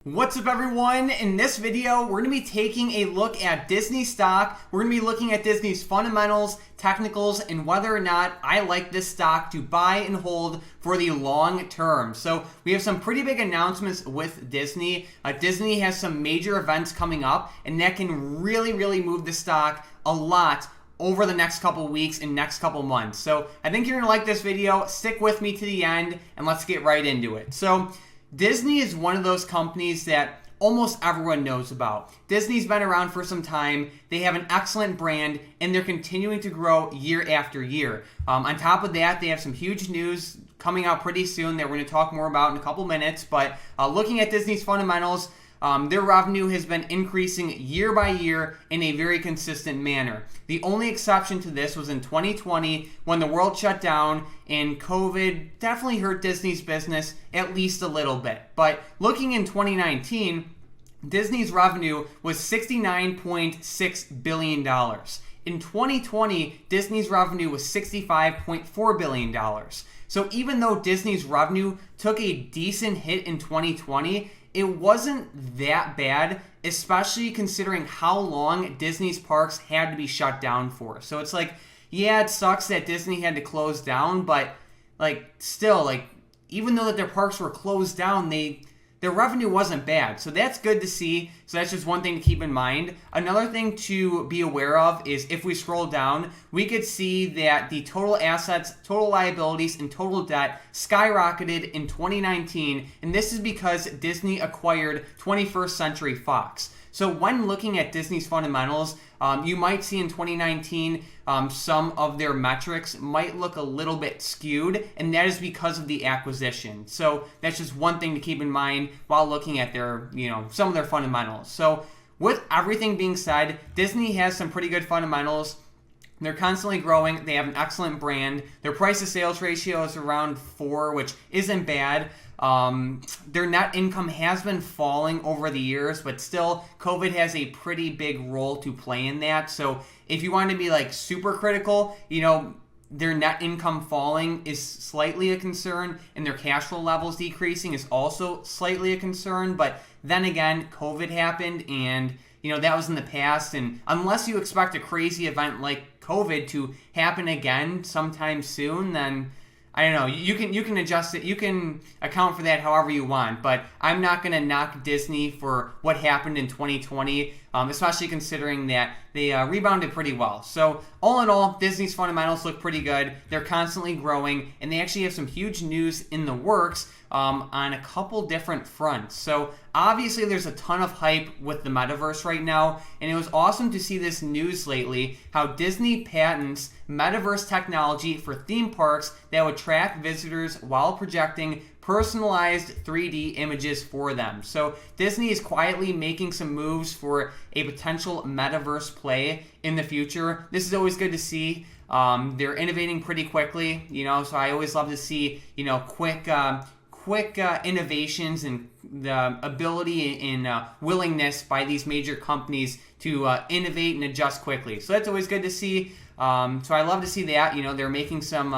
What's up everyone? In this video, we're going to be taking a look at Disney stock. We're going to be looking at Disney's fundamentals, technicals, and whether or not I like this stock to buy and hold for the long term. So we have some pretty big announcements with Disney. Disney has some major events coming up, and that can really move the stock a lot over the next couple weeks and next couple months. So I think you're going to like this video. Stick with me to the end, and let's get right into it. So Disney is one of those companies that almost everyone knows about. Disney's been around for some time. They have an excellent brand, and they're continuing to grow year after year. On top of that, they have some huge news coming out pretty soon that we're going to talk more about in a couple minutes. But looking at Disney's fundamentals, their revenue has been increasing year by year in a very consistent manner. The only exception to this was in 2020 when the world shut down and COVID definitely hurt Disney's business at least a little bit. But looking in 2019, Disney's revenue was $69.6 billion. In 2020, Disney's revenue was $65.4 billion. So even though Disney's revenue took a decent hit in 2020, it wasn't that bad, especially considering how long Disney's parks had to be shut down for. So it's like, yeah, it sucks that Disney had to close down, but still, even though that their parks were closed down, their revenue wasn't bad. So that's good to see. So that's just one thing to keep in mind. Another thing to be aware of is if we scroll down, we could see that the total assets, total liabilities, and total debt skyrocketed in 2019. And this is because Disney acquired 21st Century Fox. So when looking at Disney's fundamentals, you might see in 2019 some of their metrics might look a little bit skewed, and that is because of the acquisition. So that's just one thing to keep in mind while looking at their, some of their fundamentals. So with everything being said, Disney has some pretty good fundamentals. They're constantly growing. They have an excellent brand. Their price to sales ratio is around 4, which isn't bad. Their net income has been falling over the years, but still, COVID has a pretty big role to play in that. So if you want to be super critical, their net income falling is slightly a concern, and their cash flow levels decreasing is also slightly a concern. But then again, COVID happened, and that was in the past. And unless you expect a crazy event like COVID to happen again sometime soon, then I don't know. You can adjust it. You can account for that however you want. But I'm not going to knock Disney for what happened in 2020, especially considering that they rebounded pretty well. So all in all, Disney's fundamentals look pretty good. They're constantly growing, and they actually have some huge news in the works on a couple different fronts. So obviously there's a ton of hype with the Metaverse right now, and it was awesome to see this news lately, how Disney patents Metaverse technology for theme parks that would track visitors while projecting personalized 3D images for them. So Disney is quietly making some moves for a potential Metaverse play in the future. This is always good to see. They're innovating pretty quickly, so I always love to see, quick innovations and the ability and willingness by these major companies to innovate and adjust quickly. So that's always good to see. So I love to see that. They're making some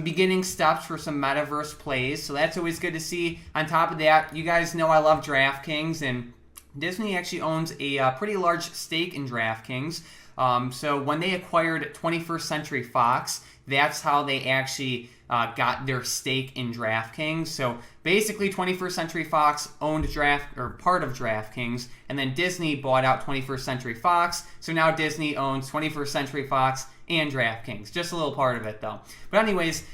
beginning steps for some Metaverse plays. So that's always good to see. On top of that, you guys know I love DraftKings, and Disney actually owns a pretty large stake in DraftKings. So when they acquired 21st Century Fox, that's how they actually got their stake in DraftKings. So basically 21st Century Fox owned part of DraftKings, and then Disney bought out 21st Century Fox. So now Disney owns 21st Century Fox and DraftKings. Just a little part of it though. But anyways,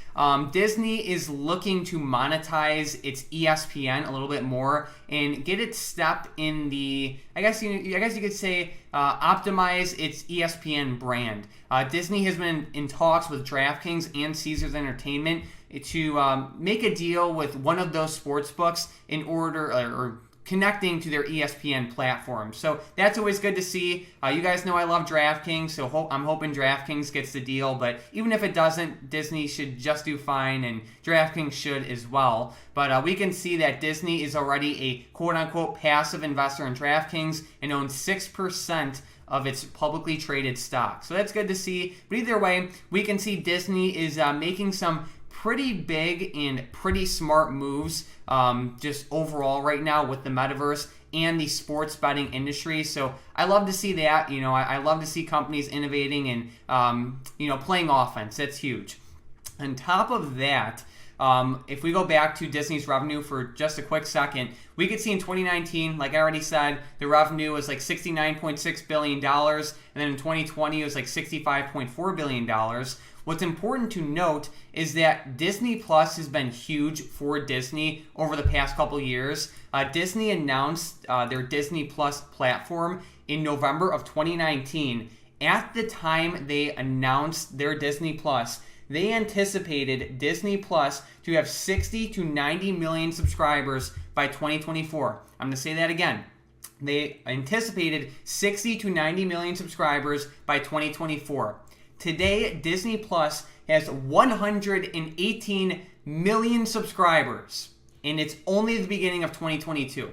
Disney is looking to monetize its ESPN a little bit more and get its step in the, I guess you could say, optimize its ESPN brand. Disney has been in talks with DraftKings and Caesars Entertainment to make a deal with one of those sportsbooks in order, or connecting to their ESPN platform. So that's always good to see. You guys know I love DraftKings, so I'm hoping DraftKings gets the deal. But even if it doesn't, Disney should just do fine, and DraftKings should as well. But we can see that Disney is already a quote-unquote passive investor in DraftKings and owns 6% of its publicly traded stock. So that's good to see. But either way, we can see Disney is making some pretty big and pretty smart moves just overall right now with the metaverse and the sports betting industry. So I love to see that. I love to see companies innovating and playing offense. That's huge. On top of that, if we go back to Disney's revenue for just a quick second, we could see in 2019, like I already said, the revenue was like $69.6 billion, and then in 2020 it was like $65.4 billion. What's important to note is that Disney Plus has been huge for Disney over the past couple years. Disney announced their Disney Plus platform in November of 2019. At the time they announced their Disney Plus, they anticipated Disney Plus to have 60 to 90 million subscribers by 2024. I'm going to say that again. They anticipated 60 to 90 million subscribers by 2024. Today, Disney Plus has 118 million subscribers, and it's only the beginning of 2022.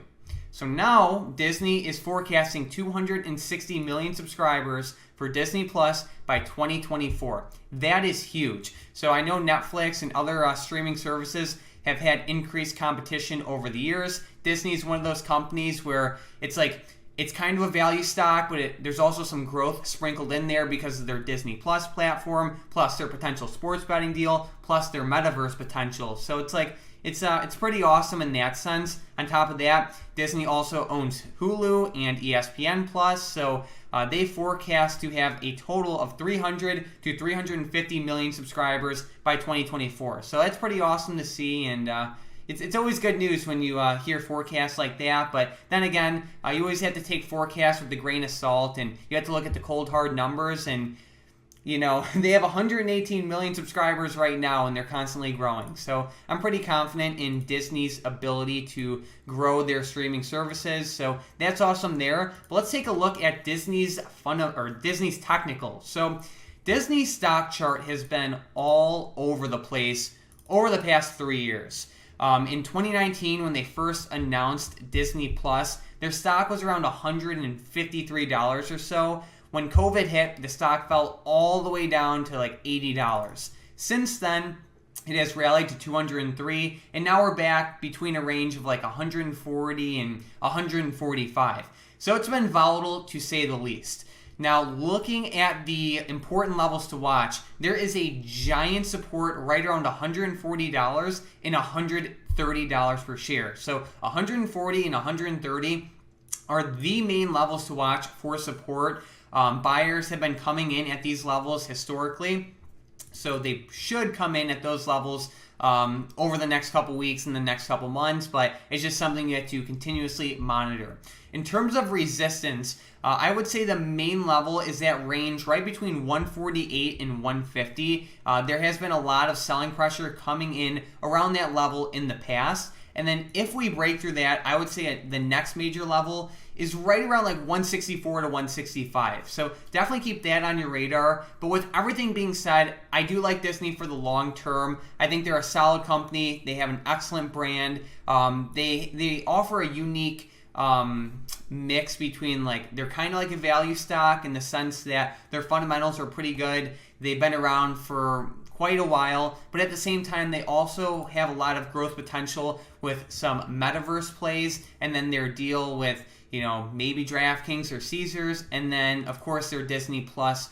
So now, Disney is forecasting 260 million subscribers for Disney Plus by 2024. That is huge. So I know Netflix and other streaming services have had increased competition over the years. Disney is one of those companies where it's kind of a value stock, but there's also some growth sprinkled in there because of their Disney Plus platform, plus their potential sports betting deal, plus their metaverse potential. So it's pretty awesome in that sense. On top of that, Disney also owns Hulu and ESPN Plus, so they forecast to have a total of 300 to 350 million subscribers by 2024. So that's pretty awesome to see, and it's always good news when you hear forecasts like that. But then again, you always have to take forecasts with a grain of salt, and you have to look at the cold hard numbers. And they have 118 million subscribers right now, and they're constantly growing. So I'm pretty confident in Disney's ability to grow their streaming services. So that's awesome there. But let's take a look at Disney's technicals. So Disney's stock chart has been all over the place over the past 3 years. In 2019, when they first announced Disney Plus, their stock was around $153 or so. When COVID hit, the stock fell all the way down to like $80. Since then, it has rallied to $203, and now we're back between a range of like $140 and $145. So it's been volatile to say the least. Now, looking at the important levels to watch, there is a giant support right around $140 and $130 per share. So $140 and $130 are the main levels to watch for support. Buyers have been coming in at these levels historically, so they should come in at those levels over the next couple weeks and the next couple months, but it's just something you have to continuously monitor. In terms of resistance, I would say the main level is that range right between 148 and 150. There has been a lot of selling pressure coming in around that level in the past. And then if we break through that, I would say the next major level is right around like 164 to 165. So definitely keep that on your radar. But with everything being said, I do like Disney for the long term. I think they're a solid company. They have an excellent brand. They offer a unique mix between they're kind of like a value stock in the sense that their fundamentals are pretty good. They've been around for quite a while, but at the same time they also have a lot of growth potential with some metaverse plays, and then their deal with maybe DraftKings or Caesars, and then of course their Disney Plus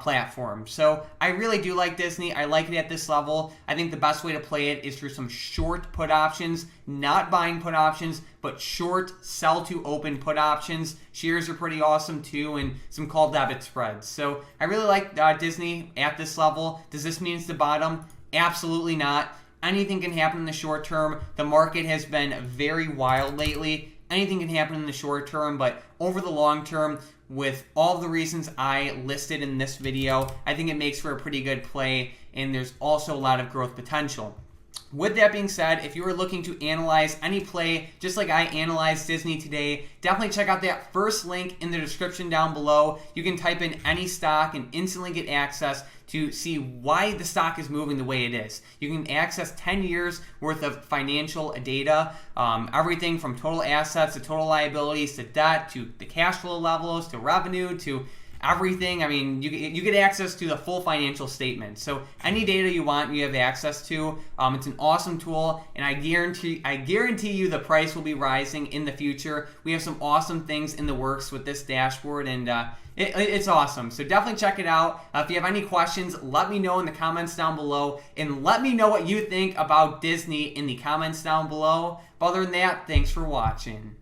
platform. So I really do like Disney. I like it at this level. I think the best way to play it is through some short put options, not buying put options, but short sell to open put options. Shares are pretty awesome too, and some call debit spreads. So I really like Disney at this level. Does this mean it's the bottom? Absolutely not. Anything can happen in the short term. The market has been very wild lately. Anything can happen in the short term, but over the long term, with all the reasons I listed in this video, I think it makes for a pretty good play, and there's also a lot of growth potential. With that being said, if you are looking to analyze any play, just like I analyzed Disney today, definitely check out that first link in the description down below. You can type in any stock and instantly get access to see why the stock is moving the way it is. You can access 10 years worth of financial data, everything from total assets to total liabilities to debt to the cash flow levels to revenue to everything. I mean, you get access to the full financial statement. So any data you want, you have access to. It's an awesome tool, and I guarantee you the price will be rising in the future. We have some awesome things in the works with this dashboard, and it's awesome. So definitely check it out. If you have any questions, let me know in the comments down below, and let me know what you think about Disney in the comments down below. But other than that, thanks for watching.